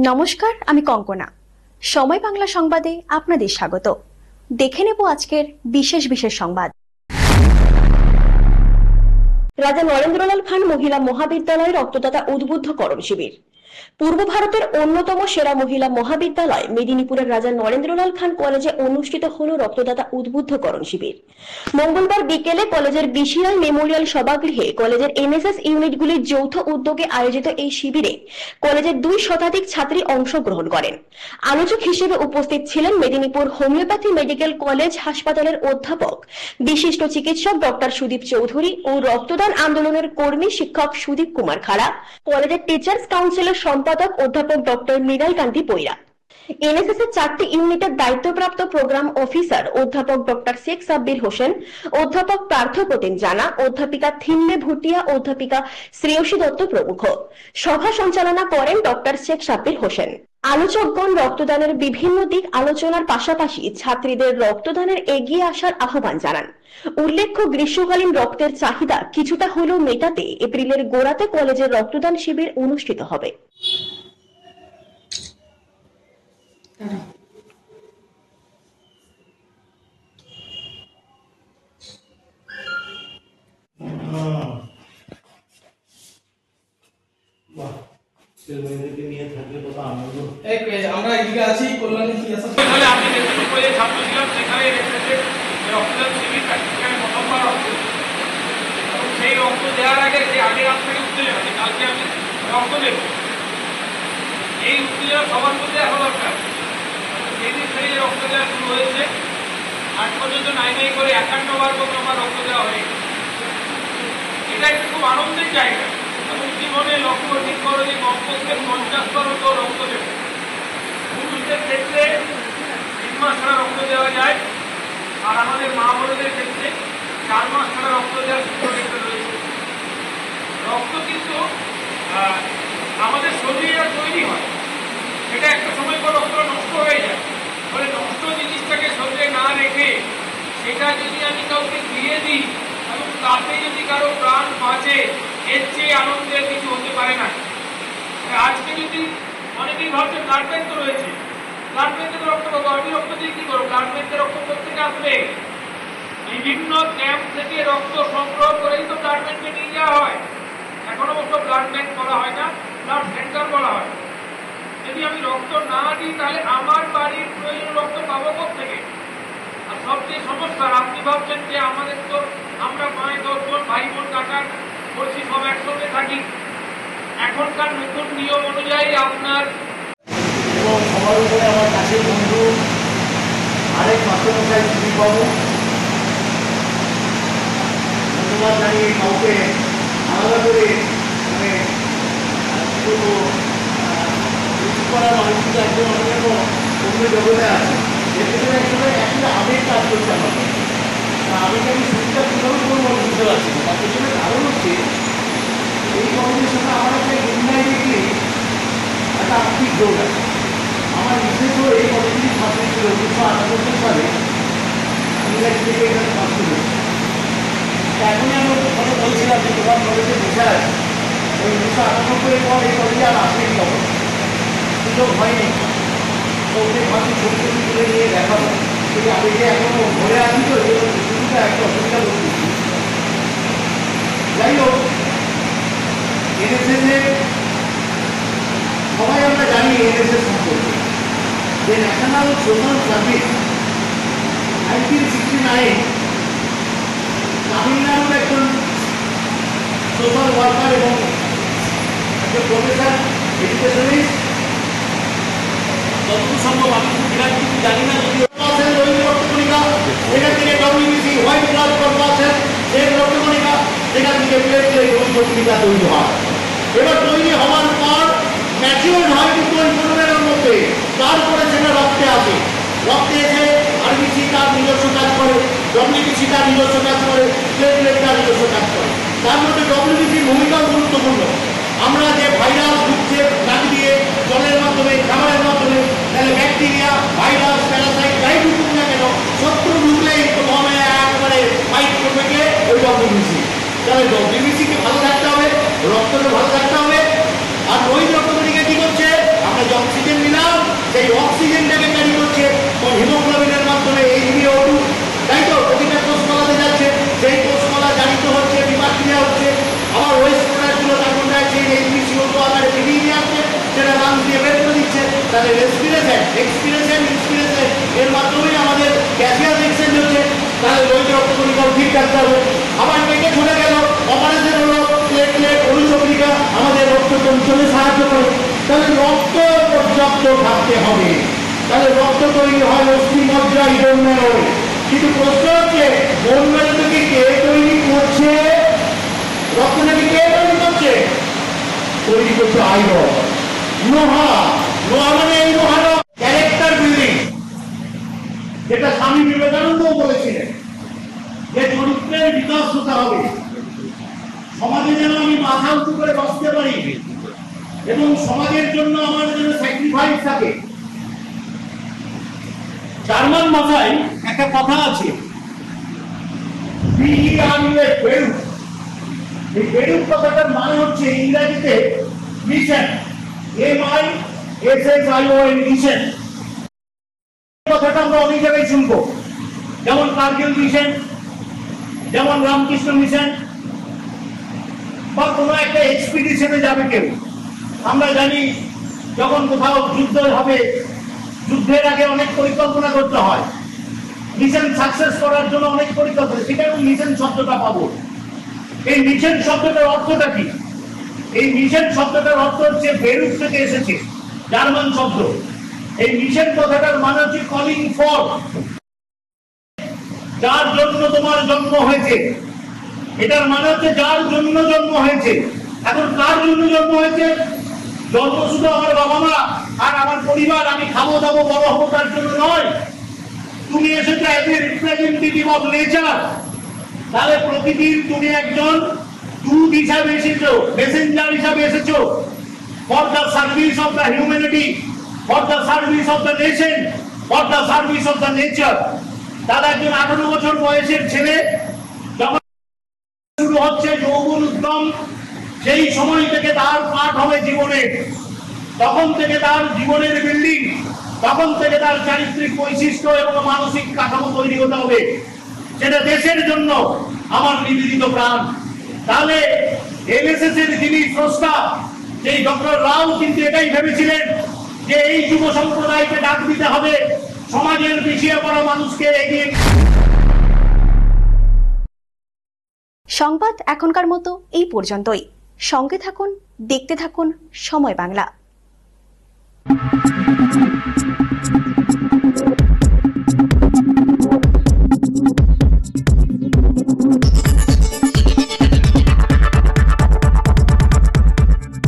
নমস্কার, আমি কঙ্কনা। সময় বাংলা সংবাদে আপনাদের স্বাগত। দেখে নেব আজকের বিশেষ বিশেষ সংবাদ। রাজা নরেন্দ্রলাল খান মহিলা মহাবিদ্যালয়ে রক্তদাতা উদ্বুদ্ধকরণ শিবির। পূর্ব ভারতের অন্যতম সেরা মহিলা মহাবিদ্যালয় মেদিনীপুরের রাজা নরেন্দ্রলাল খান কলেজে অনুষ্ঠিত হলো রক্তদাতা উদ্বুদ্ধকরণ শিবির। মঙ্গলবার বিকেলে কলেজের বিশিআই মেমোরিয়াল সভাগৃহে কলেজের এনএসএস ইউনিটগুলির যৌথ উদ্যোগে আয়োজিত এই শিবিরে কলেজের 2 শতাধিক ছাত্রী অংশগ্রহণ করেন। আলোচক হিসেবে উপস্থিত ছিলেন মেদিনীপুর হোমিওপ্যাথি মেডিকেল কলেজ হাসপাতালের অধ্যাপক বিশিষ্ট চিকিৎসক ডক্টর সুদীপ চৌধুরী ও রক্তদান আন্দোলনের কর্মী শিক্ষক সুদীপ কুমার খাড়া, কলেজের টিচার্স কাউন্সিলের সম্পাদক অধ্যাপক ডক্টর মৃণাল কান্তি পৈরা, এনএসএস এর 4টি ইউনিটের দায়িত্বপ্রাপ্ত প্রোগ্রাম অফিসার অধ্যাপক ডক্টর শেখ সাব্বির হোসেন, অধ্যাপক পার্থ প্রতিম জানা, অধ্যাপিকা থিন্নে ভুটিয়া, অধ্যাপিকা শ্রেয়সী দত্ত প্রমুখ। সভা সঞ্চালনা করেন ডক্টর শেখ সাব্বির হোসেন। আলোচকগণ রক্তদানের বিভিন্ন দিক আলোচনার পাশাপাশি ছাত্রীদের রক্তদানের এগিয়ে আসার আহ্বান জানান। উল্লেখ্য, গ্রীষ্মকালীন রক্তের চাহিদা কিছুটা হলেও মেটাতে এপ্রিলের গোড়াতে কলেজের রক্তদান শিবির অনুষ্ঠিত হবে। আমরা এদিকে আছি কল্যাণী কি আছে তাহলে আমি যেটুকু করে ছাত্র ছিলাম সেখানে রক্তদান শিবির সেখানে প্রথমবার রক্ত, এবং সেই রক্ত দেওয়ার আগে যে আগের রাত থেকে উত্তেজনা যে কালকে আমি রক্ত দেব, এই উত্তেজনা সবার মধ্যে এখন দরকার। সেই দিন থেকে রক্ত দেওয়া শুরু হয়েছে, আজ পর্যন্ত নাই নাই করে 51 বার প্রথমবার রক্ত দেওয়া হয়ে গেছে। এটা একটু খুব আনন্দের জায়গা, এবং জীবনে লক্ষ্য ঠিক করো যে কমপক্ষে 50 বার মতো রক্ত দেবে। পুরুষদের ক্ষেত্রে 3 মাস ছাড়া রক্ত দেওয়া যায়, আর আমাদের মা বোনদের ক্ষেত্রে 4 মাস ছাড়া রক্ত দেওয়ার সুযোগ একটা রয়েছে। রক্ত কিন্তু আমাদের শরীরে তৈরি হয়, সেটা একটা সময় পর রক্তটা নষ্ট হয়ে যায়। ফলে নষ্ট জিনিসটাকে শরীরে না রেখে সেটা যদি আমি কাউকে দিয়ে দিই এবং তাতে যদি কারো প্রাণ বাঁচে, এর চেয়ে আনন্দের কিছু হতে পারে না। আজকে যদি অনেকেই ভাবছে ব্লাড ব্যাংক তো রয়েছে, ব্লাড ব্যাংকে তো রক্ত পাবো, আমি রক্ত দিয়ে কি করবো? ব্লাড ব্যাংকে রক্ত কোথেকে আসবে? বিভিন্ন ক্যাম্প থেকে রক্ত সংগ্রহ করেই তো ব্লাড ব্যাংকে নিয়ে যাওয়া হয়। এখন অবশ্য ব্লাড ব্যাংক বলা হয় না, ব্লাড সেন্টার বলা হয়। যদি আমি রক্ত না দিই তাহলে আমার বাড়ির প্রয়োজন রক্ত পাবো কোথেকে? আর সবচেয়ে সমস্যা, আপনি ভাবছেন যে আমাদের তো আমরা 5-10 জন ভাই বোন কাকা বলছি সব একসঙ্গে থাকি। এখনকার নতুন নিয়ম অনুযায়ী আপনার এবং সবার উপরে আমার কাছের বন্ধু আরেক মাস্টারমশাই সুদীপবাবু, ধন্যবাদ জানিয়ে কাউকে আলাদা করে করার মানুষটা একজন অন্যান্য অন্য জগতে আছে, এর পেছনে একটা আবেগ কাজ করছে আমাকে। আবেগ আমি সুবিধা কীভাবে করবো বুঝতে পারছি না। তার পেছনে কারণ হচ্ছে এই কলেজের সঙ্গে আমার একটা ইনডাইরেক্টলি একটা আর্থিক যোগ আছে। আমার নিজেও এই কলেজেরই ছাত্র ছিল 1998 সালে ইংরেজি থেকে এখানে পাস করেছি। এখনই আমি ওখানে বলছিলাম যে তোমার কলেজে বসে আছে, ওই 1998 পর এই কলেজে আর আসেনি, তখন সুযোগ হয়নি। তো ওদের ভাবছি ছবি ছবি তুলে নিয়ে দেখাবো, কিন্তু আমি যে এখনো ঘরে আছি তো এই সুবিধা একটা অসুবিধা করতেছি। যাই হোক, এনএসএস সবাই আমরা জানি এনএসএস সম্পর্কে, যে ন্যাশনাল সোশ্যাল সার্ভিস 1969 তামিলনাড়ুর একজন সোশ্যাল ওয়ার্কার এবং একজন প্রফেসর এডুকেশনিস্ট, যতটুকু সম্ভব আমি বিরাট কিছু জানি না, যদি রক্তকণিকা এখান থেকে ডব্লিউবিসি হোয়াইট ব্লাড কর্পোরেশন এর রক্তকণিকা এখান থেকে প্লেটলেট রক্তকণিকা তৈরি হয়। এবার তৈরি হওয়ার পর ম্যাচিওর হয় কিন্তু ওই 15 মধ্যে, তারপরে সেটা রক্তে আসে। রক্তে এসে আরবিসি তার নিজস্ব কাজ করে, ডব্লিউবিসি তার নিজস্ব কাজ করে, প্লেটলেট তার নিজস্ব কাজ করে। তার মধ্যে ডব্লিউবিসির ভূমিকাও গুরুত্বপূর্ণ। আমরা যে ভাইরাস ঢুকছে নাক দিয়ে, জলের মাধ্যমে, খাবারের মাধ্যমে, তাহলে ব্যাকটেরিয়া, ভাইরাস, প্যারাসাইট যাই ঢুকুক না কেন, শত্রু ঢুকলেই প্রথমে একেবারে ফাইট করবে কে? ওই ডব্লিউবিসি। তাহলে ডব্লিউবিসিকে ভালো থাকতে হবে, রক্তকে ভালো থাকতে হবে। আর ওই রক্তকণিকা কি করছে? আমরা যখন তাহলে দৈহিক রক্তকণিকাও ঠিক রাখতে হবে। আবার মেয়েকে চলে গেল, অপারেশন হলো, প্লেটলেট অনুচক্রিকা আমাদের রক্ত চঞ্চলে সাহায্য করে। তাহলে রক্ত পর্যাপ্ত থাকতে হবে, তাহলে রক্ত তৈরি হয় অস্থি মজ্জা বোন ম্যারো। কিন্তু প্রশ্ন হচ্ছে বোন ম্যারো থেকে কে তৈরি করছে? রক্তটাকে কে তৈরি করছে? তৈরি করছে আয়রন, লোহা। লোহা মানে এই লোহার ক্যারেক্টার বিল্ডিং, যেটা স্বামী বিবেকানন্দ বলেছিলেন যে চরিত্রের বিকাশ হতে হবে। সমাজে যেন আমি মাথা উঁচু করে বসতে পারি এবং সমাজের জন্য আমার যেন স্যাক্রিফাইস থাকে। জার্মান ভাষায় একটা কথা আছে, এই বেরুক কথাটার মানে হচ্ছে ইংরেজিতে মিশন, MISSION, মিশন। কথাটা আমরা অনেক জায়গায় শুনবো, যেমন কার্গিল মিশন, যেমন রামকৃষ্ণ মিশন, বা কোনো একটা এক্সপিডিশনে যাবে কেউ। আমরা জানি যখন কোথাও যুদ্ধ হবে, যুদ্ধের আগে অনেক পরিকল্পনা করতে হয়, মিশন সাকসেস করার জন্য অনেক পরিকল্পনা, সেখানে মিশন শব্দটা পাবো। এই মিশন শব্দটার অর্থটা কি? এই মিশন শব্দটার অর্থ হচ্ছে বেরুক থেকে এসেছে, জার্মান শব্দ। এই মিশন কথাটার মানে হচ্ছে কলিং ফর, যার জন্য তোমার জন্ম হয়েছে। এটার মানে হচ্ছে যার জন্য জন্ম হয়েছে। এখন কার জন্য জন্ম হয়েছে? জন্ম শুধু আমার বাবা মা আর আমার পরিবার, আমি খাবো দাবো বড় হবো তার জন্য নয়। তুমি এসেছো as a representative of nature. তাহলে প্রকৃতির তুমি একজন দূত হিসাবে এসেছো, মেসেঞ্জার হিসাবে এসেছো, for the service of the humanity, for the service of the nation, for the service of the nature. তার একজন 18 বছর বয়সের ছেলে যখন শুরু হচ্ছে যৌবন উদ্যম, সেই সময় থেকে তার পাঠ হবে জীবনে, তখন থেকে তার জীবনের বিল্ডিং, তখন থেকে তার চারিত্রিক বৈশিষ্ট্য এবং মানসিক কাঠামো তৈরি হতে হবে, সেটা দেশের জন্য আমার নিবেদিত প্রাণ। তাহলে এনএসএস এর যিনি স্রষ্টা, সেই ডক্টর রাও কিন্তু এটাই ভেবেছিলেন যে এই যুব সম্প্রদায়কে ডাক দিতে হবে, সমাজের পিছিয়ে পড়া মানুষকে এগিয়ে। সংবাদ এখনকার মতো এই পর্যন্তই। সঙ্গে থাকুন, দেখতে থাকুন সময় বাংলা।